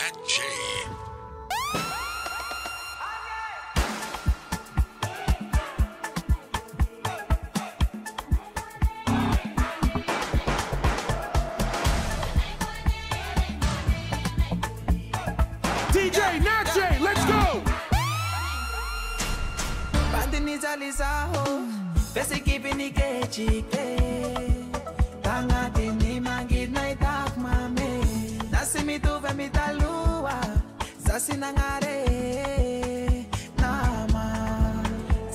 Nat J. DJ Nat J, let's go! Bandinizalizaho, bese kipini kechike. Tangati ni mangit na itak mame. Nasimitu vemitalua, zasinangare. Nama,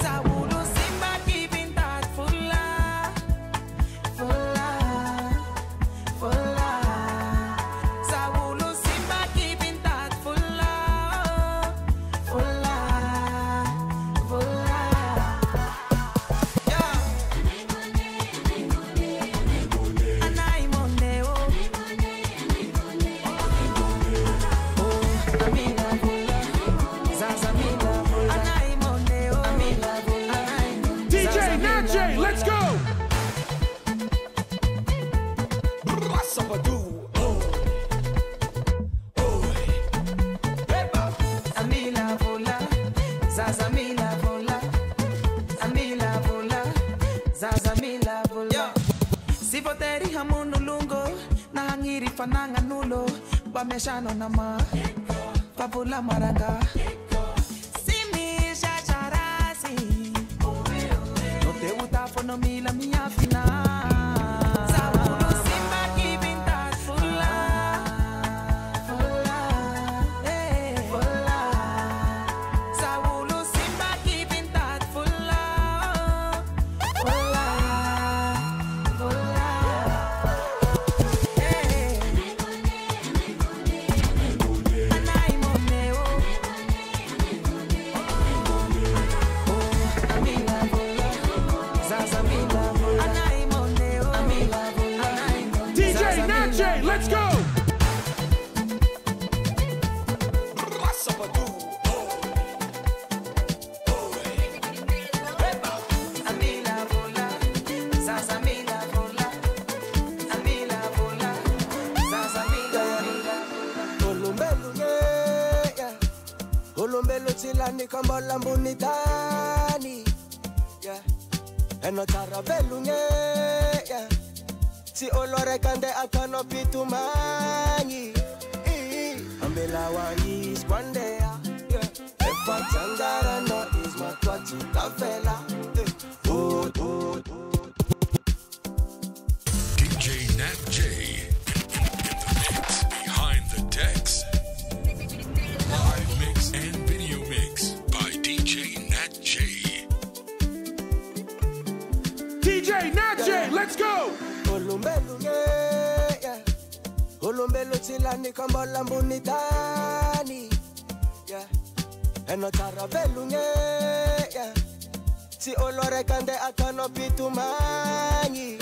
zawulu simba keeping that fulla, fulla, fulla. Zawulu simba keeping that fulla, fulla, fulla. DJ Nat J, let's go! Amila vola, zazamila vola, amila vola, zazamila vola. Sipoteri hamuno lungo, nahangiri fananga nulo, bameshano nama, papula maranga. Simi shacharasi, no te gusta fono mila mia fina. Zawulu simba keeping that fulla, fulla, eh, fulla. Zawulu simba keeping that fulla, fulla, fulla, eh. Anai moneo, oh, amila vola, zazamila vola. Anai moneo, amila vola, anai moneo. DJ Nat J, let's go! Amila vola, zazamila vola, amila vola, zazamila vola. Olumbelunge, yeah. Olumbelu chilani kambola mbunitani, yeah. Eno chara belunge, yeah. Si olore kande akano pitumani, ambela wangi skwandea, yeah. Efa changara no is matwachi tafela, oh, oh, oh. DJ Nat J. In the mix, behind the decks. Live mix and video mix by DJ Nat J. DJ Nat J, let's go! Olumbelunge, yeah. Olumbelu chilani kambola mbunitani, yeah. Eno chara belunge, yeah. Si olore kande akano pitumani,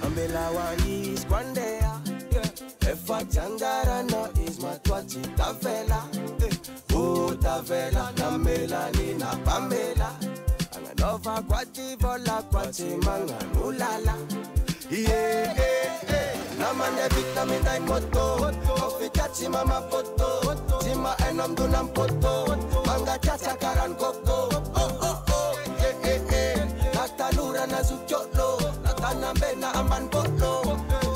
ambela wangi skwandea, yeah. Efa changara no is matwachi tafela, oh tafela na melani na pamela. Anganova kwati vola kwati manganulala. Yeah, yeah, yeah. Namane vitamin dai moto. Kofi chachi mama poto. Tima enom dunam poto. Manga chacha karan koko. Oh, oh, oh. Yeah, yeah, yeah. Natalura na zucholo. Natanambe na aman polo.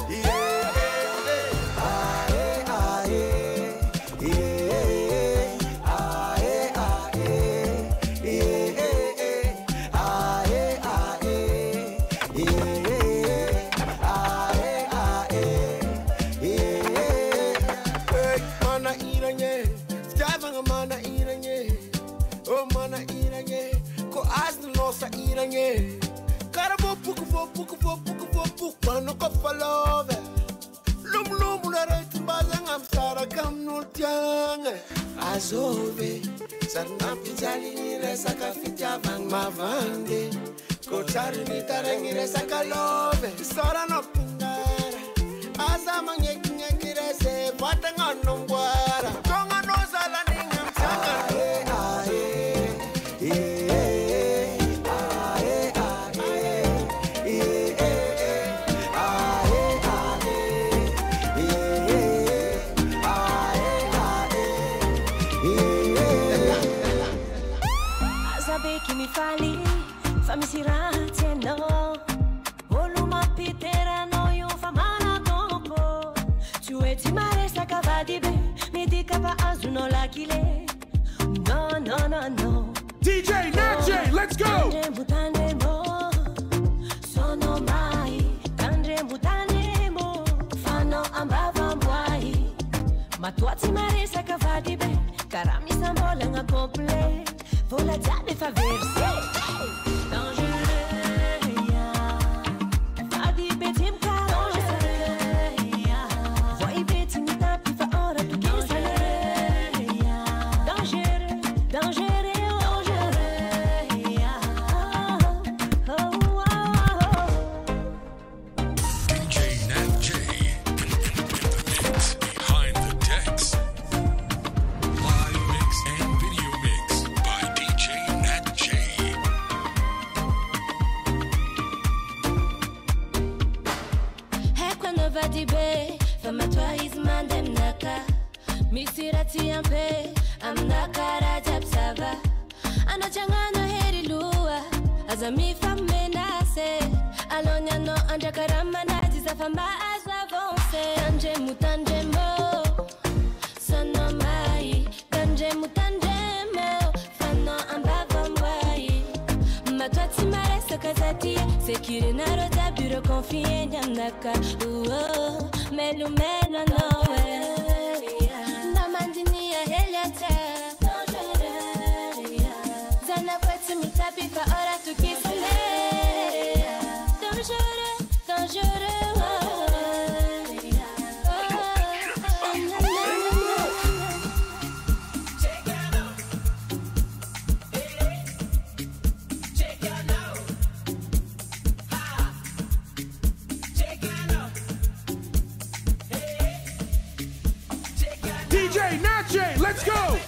Yeah, yeah, yeah. Aye, aye. Yeah, aye, aye. Yeah, aye, aye. Yeah. Carabo puku mano ko falove lum la ret bazang am sara kam no tiang azove sarna pizali ni resa ka fitya bang mavande ko chari ni tarangi resa ka love sara no pindara asa manye kinye rese patanga no ngwara tonga no sala ni ngam tanga misy raha tianao olo mampiteranao io fa manadoko tsy hoe tsy maresaka vady be midika fa azonao lakile no no no no DJ Nat J, let's go! Tandremo sono mai tandremo fanao ambava amboahy matoa tsy maresaka vady be karaha misambolagna complet vola jiaby efa versé DJ Nat J, let's go!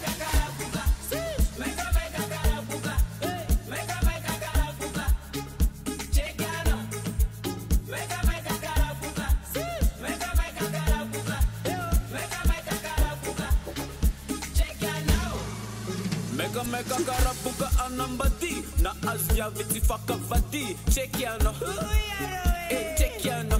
Mega karabuka anambadi na azia viti fakavadi chekiano chekiano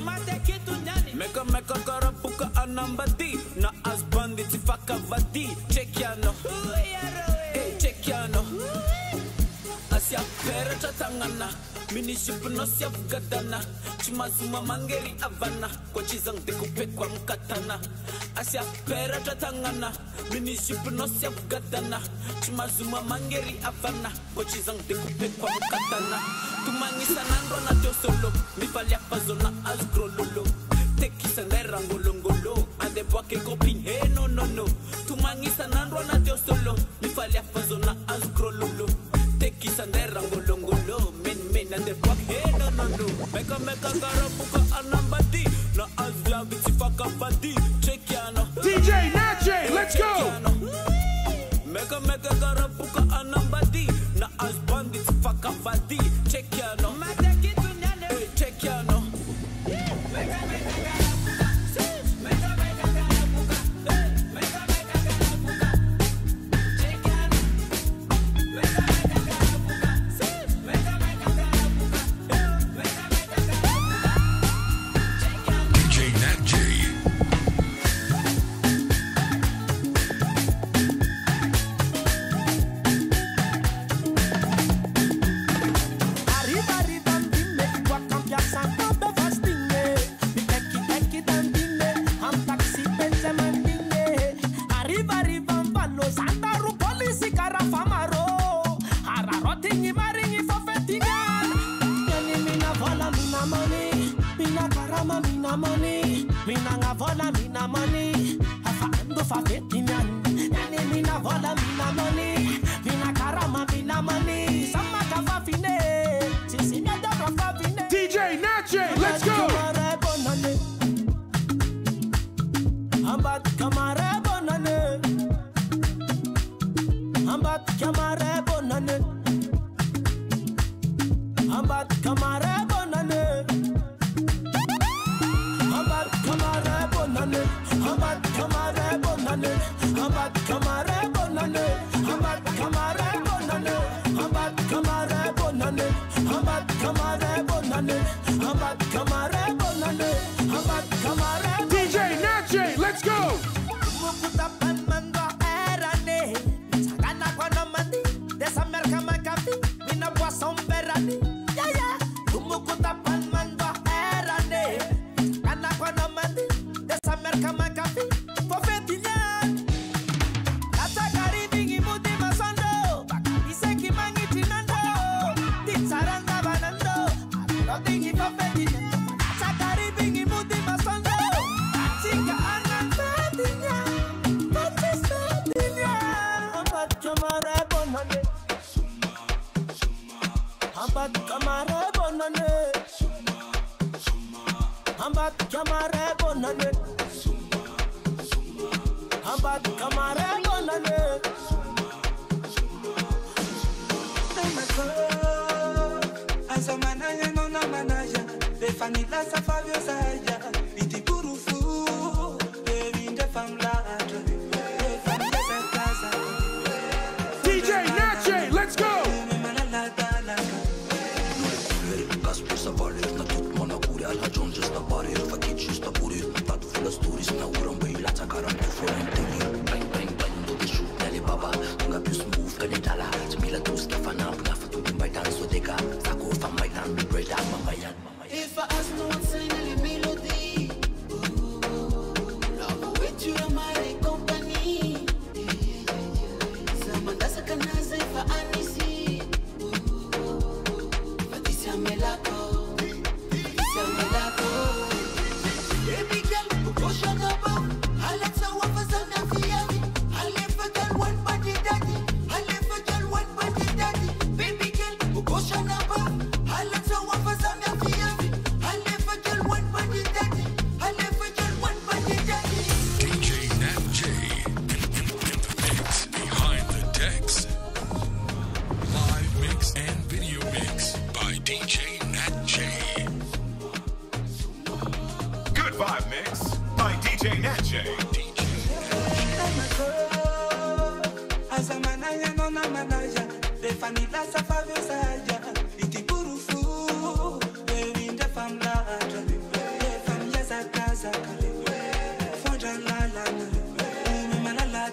mega karabuka anambadi na azbandi tifakavadi chekiano chekiano asia pera chatangana minishipno sia gadana chimazuma mangeri avana kwa chizang dekupe kwa mkatana asia pera chatangana minishipno sia gadana chimazuma mangeri avana kwa chizang dekupe kwa mkatana tumangisa nando na teo solo mifalia pazona azgrololo tekisa nera ngolongolo ande bwake kopin he no no no tumangisa nando na teo solo mifalia pazona azgrololo tekisa nera ngolongolo men ande bwake he no no no mega karabuka anambadi na azia vitifaka vadi chekiano DJ Nat J, let's go! Mega karabuka anambadi na azbandi tifaka vadi chekiano chekiano DJ Nat J, let's go! Come on, bad, camare bonane. Asa manaya no na manaya, de fanila sa Fabio Saya, iti burufu, de vinda famla, de famla sa casa. DJ Natche, let's go! Kasper sa valer na tot mona kuri ala John just na pare fa kit just na puri ta tu full stories na uram bai la ta karam tu for entegi bang bang bang do the shoot nele baba tunga plus move kane tala smila tu sta fana na fa tu bai dan so deka sa ko fa mai dan be break down mama yan If I ask no one sing a melody, love with you my company. Sama dasa kanaze fa anisi. Fatisia melako, Fatisia melako. Baby girl, push on above. I let someone for some nafiyavi. I left a girl one body daddy. I left a girl one body daddy. Baby girl, push on above. I let someone for some nafiyavi. I left a girl one body daddy. I left a girl one body daddy. DJ Nat J in the mix behind the decks. Live mix and video mix by DJ Nat J. Good Vibe Mix by DJ Nat J. Asa manaya no na manaya, de fanila sa Fabio Saya, iti burufu, de vinda famla, de famla sa casa. Fonda la la, mama la la.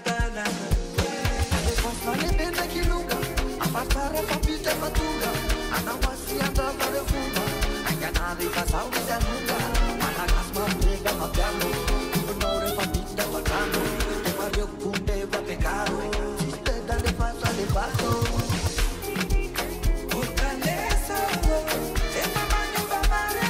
Fale bene kilunga, afatara kapita fatunga, anawasi anda pale funga, anganari kasawi zanunga, anakasma mlega mapiano, unore fabita facano, te mario kunde va pecado, chiste dale pasa le paso. Fortaleza, de tamaño babare.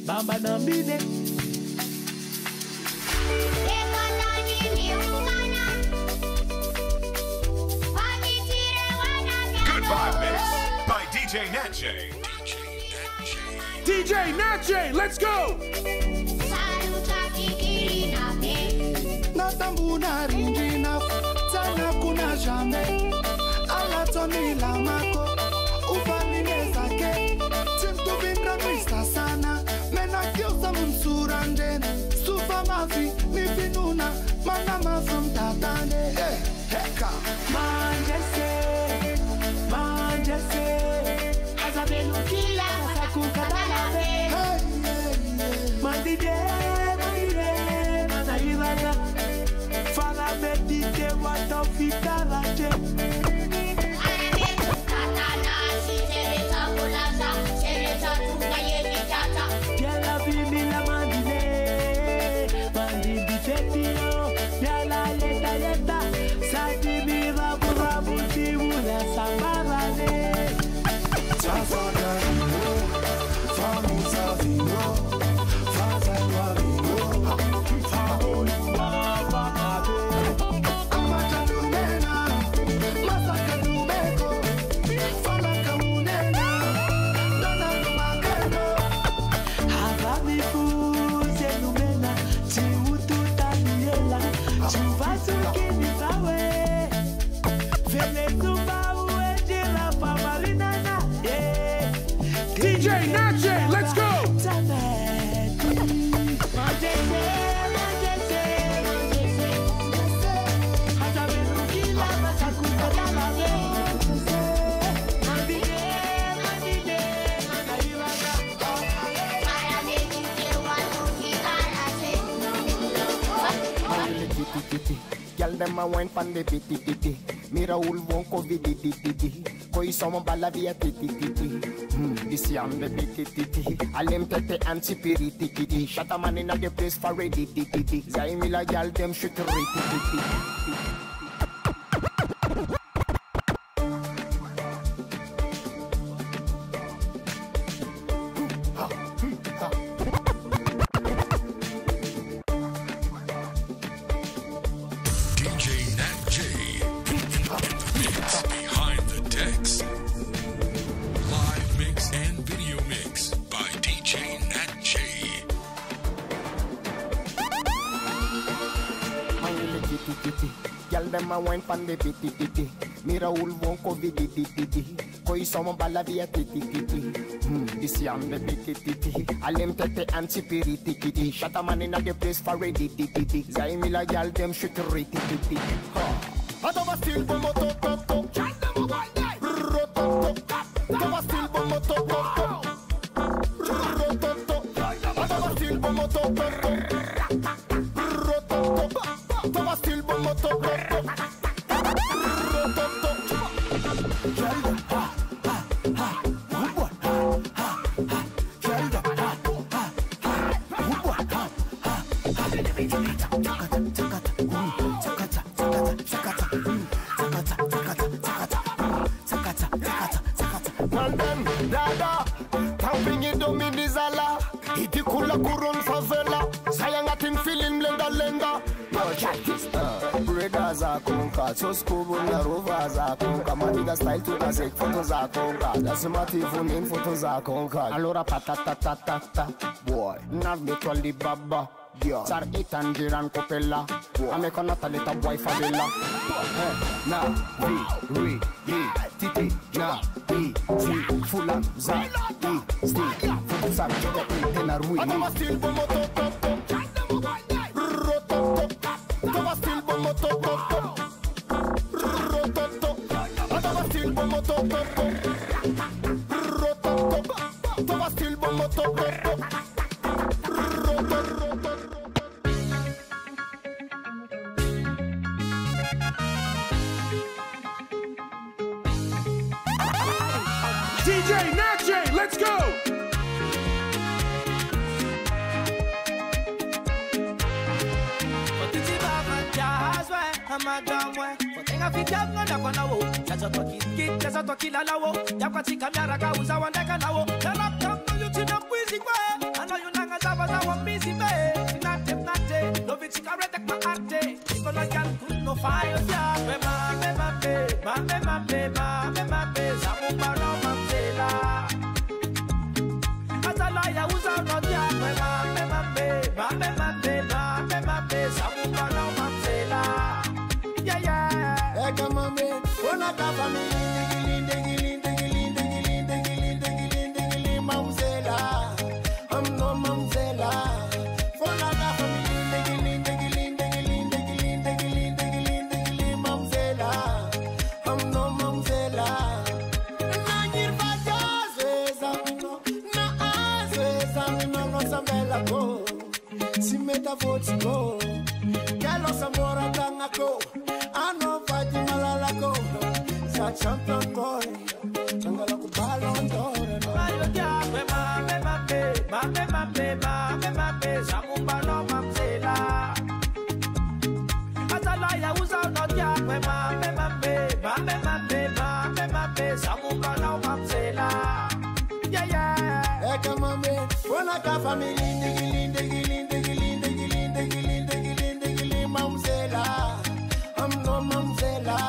Bamba nambine. Good Vibe Mix by DJ Nat J. DJ Natche, let's go! Natambuna ringina, sana kuna jamais. Ala toni la mako, ufamine zake. Timtu vindra mista sana, mena kiosa msurandene. Sufa mafi, mifinuna, mana mafrum tatane. Hey, heka. Manjese, azabelu kila, sakukadalabe. Mandide, manayibala. Fala medite, watofitalaje. Biala bimila mandide, mandidi fetio, biala yeta, sati biva burabu tibula sambarane. DJ Natche, let's go! them a wine pan the piti. Mira won't go vidi. Koi sama bala via titi. This yam the titi. Alem tete anti-piriti. Shut a man in the place for ready. Zaimila gal them shoot ready. Girl them a wine pan the piti. Mira won't go vidi. Koi sama bala via titi. This yam the titi. Alem tete anti-piriti. Shut a man in the place for ready. Zaimila girl them shoot ready. Atava still bombo top. Chant them a white guy. Atava still bombo top. Atava still bombo top. Atava still bombo top. Dada, tamping it do me dizala. Iti kula kurun favela. Sayang atin feeling lenga. Breda za konka, choskobu na rova za konka. Madiga style to the sek photo za konka. That's motive in photo za konka. Allora patata, boy. Nav me twali baba. Sar itan jiran kopella. Ame kona talita boy favela. Na ri titi na zi fulan za sti futsal kita tena rui. Atava still bombo top. Atava still bombo top. Atava still bombo top. Atava still bombo top. DJ Nat J, let's go! Champion boy, Changala Kupalon Dore. Samumbano Mamsela. Atalaya was out not Yakwe, Samumbano Mamsela. Yeah. Come on, man. When I got family, Mamsela. I'm no Mamsela.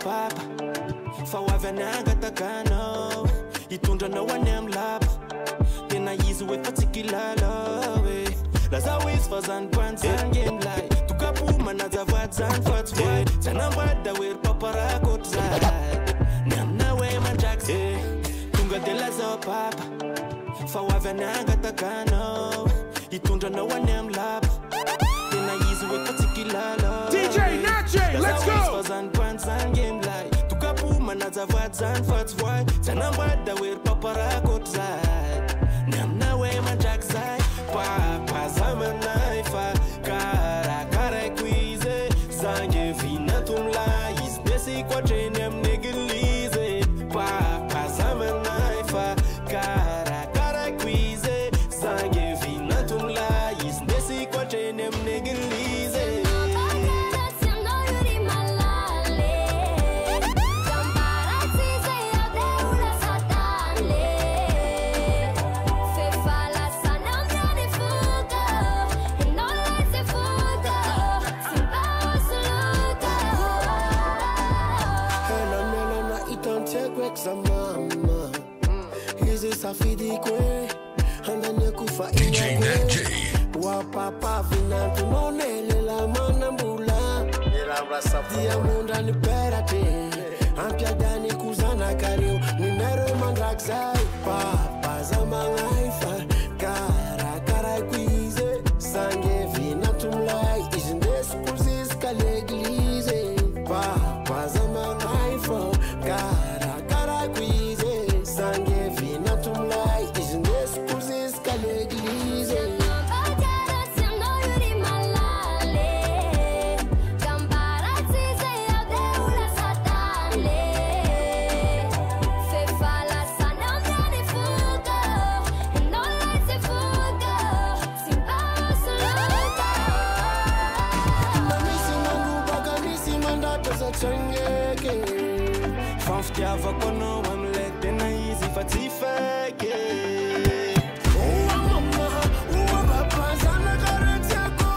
Papa, Fawavananga Takano, Itunda no one name lab, then I use with particular love. That's always for Zan Pants and game like to Kapu Manaza zavad zan fats boy Zanambada wir papara kot zai Namna we manjax Tunga de la zo papa Fa wavenanga takano Itundra no one name lab Then I use with particular DJ Nat J, let's go! Zan pants and game like Tukapu man zavad zan fats boy Zanambada wir papara kot zai Namna we manjax zai Papa zaman naifa Kara kara quize Zange vina tumla Is desi kwa jenem negilize Papa zaman naifa Kara kara quize Zange vina tumla Is desi kwa jenem negilize Mama, hizi safidi kwe Handanye kufa DJ Nat J. Wa papa vina tunonele la manambula Dia munda ni perate Ampia dani kuzana kariu Ninero mandraxai Papa zama ngaifa Kara kara kwize Sange vina tumlai Izindes kuzis kaleglize Papa zama ngaifa Kara Sangue vina tumlai Isnes kuzis kaleglize Fanftiava kono amlet dena easy fatifake Uwa mama, uwa papa zana kareteko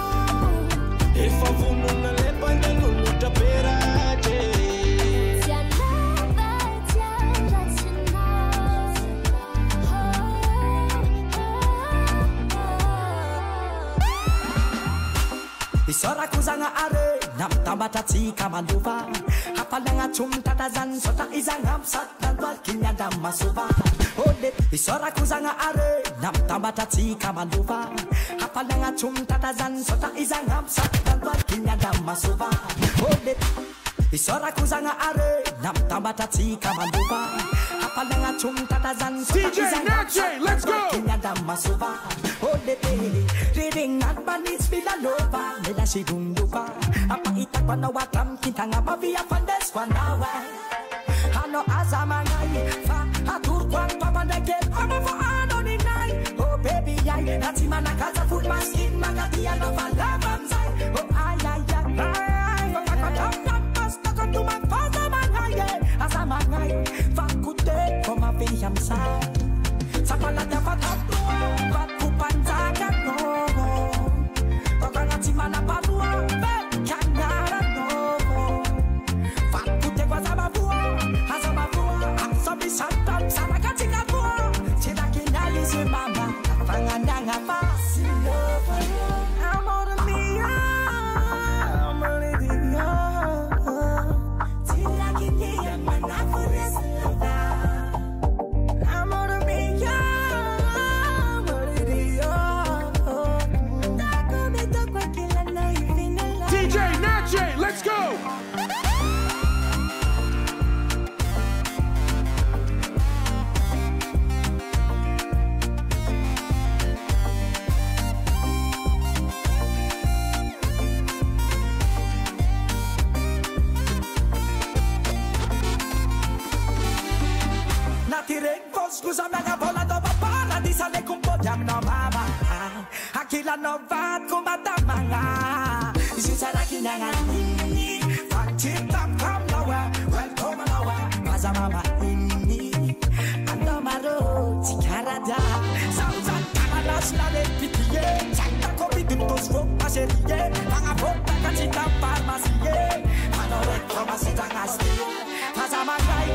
Ifa vunu na lepa na lulu taperaje Isora kuzanga are nam tambatati kamanduva hapalanga chumtatazan sota izangam satnalwal kinyada masuva ode isora kuzanga are nam tambatati kamanduva hapalanga chumtatazan sota izangam satnalwal kinyada masuva ode isora kuzanga are nam tambatati kamanduva hapalanga chumtatazan sota izangam let's go kinyada masuva ode reading at banis bilalova mela shidundupa apa itakwa na watam kintanga mavia fandes kwa nawe hano azamangai fa atur kwang pamandeke ama fo anoni nai oh baby yai natimana kaza food maskin magatia no valavanzai oh ay ay ay fakatap pasta kantuma faza mangai azamangai fakute koma via msai sapala da fatatu fatupantaka no Mana padua, kanyara no. Fakute kwa zabavua, hazabavua, asobi shantam sana katika vua. Chida kinali si mama, fangandanga fasi lova. I'm on me, I'm a lady, Chida kinali manafures lova. I'm on me, I'm a lady, DJ Nat J, let's go! Akila no vat kumatamanga Isisara kinangani Fakchita come nowhere Welcome nowhere Maza mama inni Andomaro Tikarada Sauzan kanalas la de pitiye Chanta kopi duntos fok maseriye Panga fok takachita farmasiye Anore komasita ngasti Maza mangai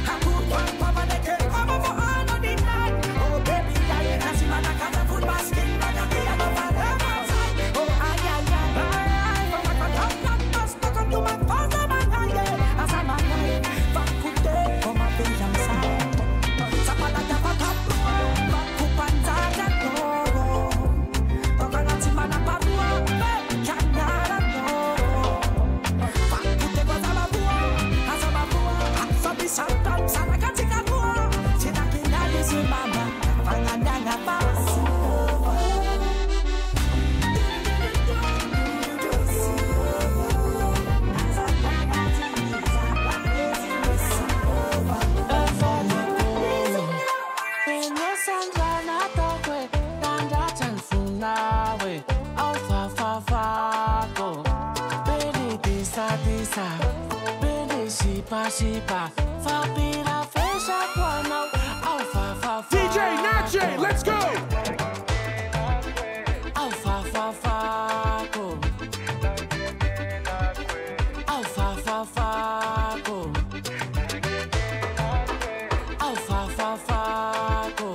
Hakur kwa pamaneke Mama fo anoni night Oh baby yai Nasimana kata food basket Oh, ay, ay, ay, ay, ay, ay, ay, ay, ay, sipa Fapira fesa kwanau Au fa fa fa DJ Nat J, let's go! Au fa fa fa ko Au fa fa fa ko Au fa fa fa ko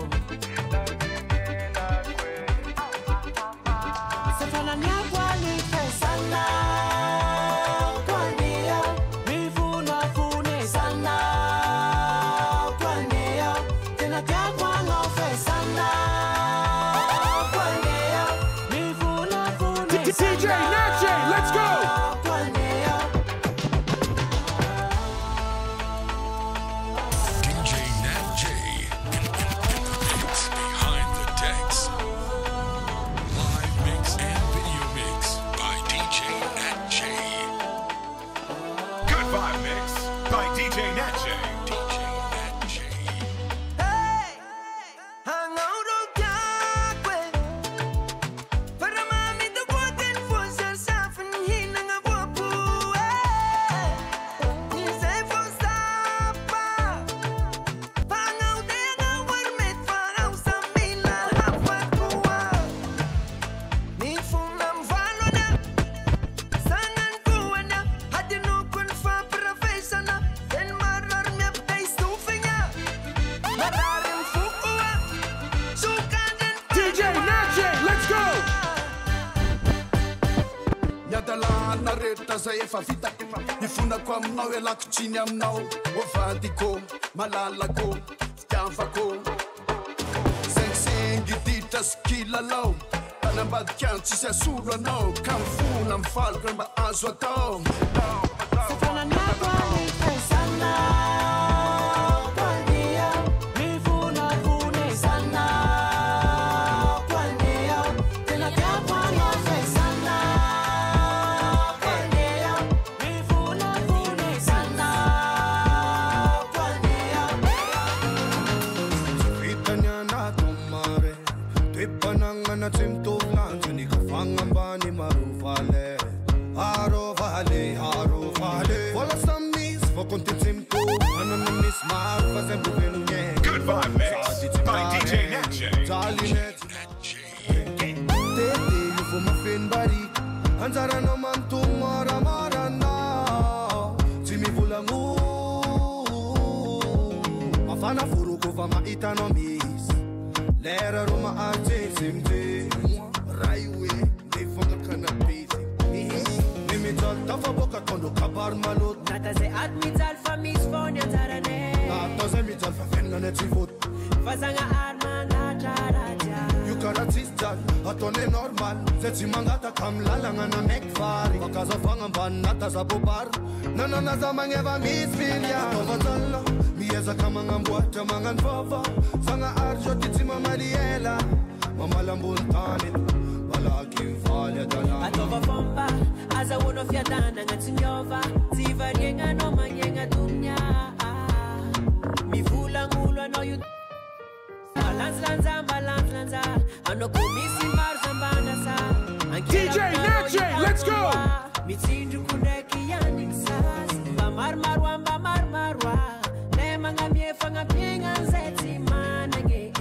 Sefana nyakwa ni pesana Kwania Mifuna fune sana Kwania Tena kyakwa ngofesana Kwania Mifuna fune sana DJ Nat J, let's go! DJ Nat J in the mix behind the decks. Live mix and video mix by DJ Nat J. Good Vibe Mix by DJ Nat J. DJ Nat J. DJ Nat J, let's go! Yadalana reta zay efa vita Nifonako aminao elako tsiny aminao Ovadiko, malalako, fitiavako Sengisengy ditra sy kilalao Tanambadikiano tsisy asolo anao Ka mifona mivaloko mba azo atao Sefana nyakwa ni pesana Kwania Mifuna fune sana Kwania Tena kyakwa ngofesana Kwania Mifuna fune sana Kwania Vitanyana tomare Twipanangana timtovlanzo nikafangambani maruvale Harovale, harovale Vola samis, vokontimtimto Ananamis marfa zembuvenye Good Vibe Mix by DJ Nat J. Talinet Tete yufu mafin bari Anzara no mantung mara mara na Timi vulangu Mafana furuko fama itanomis Lera roma arte simte Raiwe, they forgot kana busy Limital tafa boka kondo kabar malot Nata se admit alfa misfonia tarane Nata se mital fa fenga netivot Fazanga arma na charaja You karatistan, atone normal Zeti mangata kamlala ngana mekfari Wakaza fanga mbanata za bobar Nana za mangeva misfilia Tova zala, mieza kama ngambwata manganvava Zanga arjo titima mariela Mama lambuntani, wala kimfali atala Atova fomba, aza wono fiadana ngatinyova Zivarienga no manyenga dunya Mifula ngulwa no you Balance lanza Ano kumisi marza mbana sa DJ Nat J, let's go! Mitsindu kundeki yanik sas Mba marmarwa Nema nga miefa nga pienga nzeti manage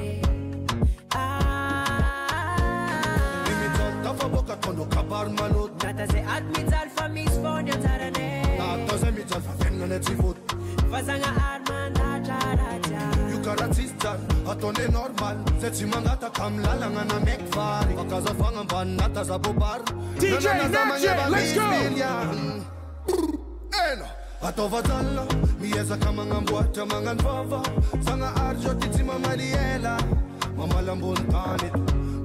Limital tafa boka kondo kabar malot Nata se admit alfa misfonia tarane Nata se mital fa fenga netivot Fazanga arma na charaja You karatistan, atone normal Zeti mangata kamlala ngana mekfari Wakaza fanga mbanata za bobar DJ Nat J, let's go! Eno Atova zala, mieza kama ngambwata manganvava Zanga arjo titima mariela Mama lambuntani,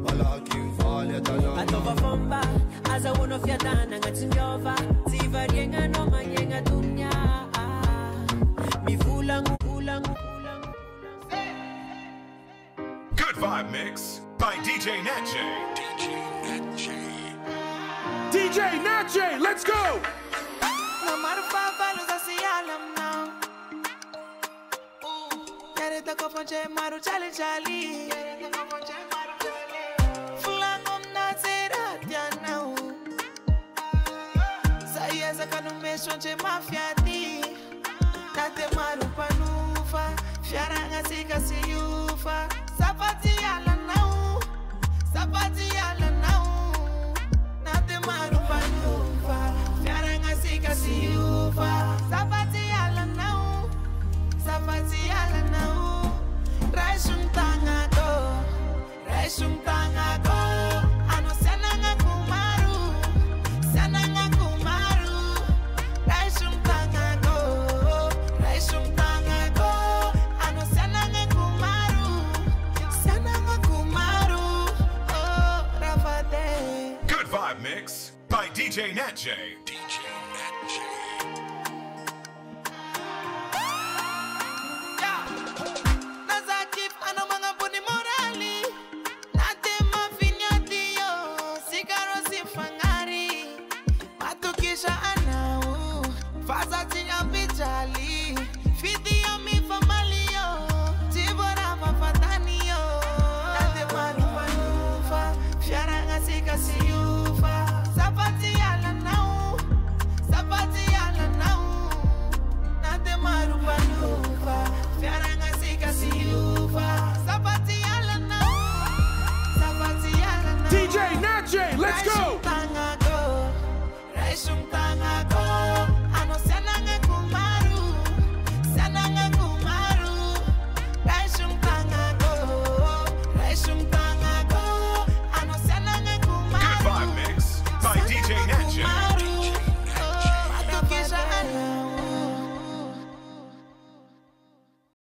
wala kimfali atala Atova fomba, aza wono fiadana ngatinyova Zivarienga no manyenga dunya Mifula ngulangu Good Vibe Mix by DJ Nat J. DJ Nat J. DJ Nat J, let's go! No matter five values, I see all them now. Yareta koponche maru chali chali. Fulangom na zera diana. Sayeza kanumeshonche mafia di. Fiaranga sika siufa Sapati ala nau Sapati ala nau Nate marupa nyufa Fiaranga sika siufa Sapati ala nau Sapati ala nau Raisum tanga go Ano senanga kumaru Senanga kumaru Raisum tanga go Ano senanga kumaru Senanga kumaru Oh, Rafate Good Vibe Mix by DJ Nat J.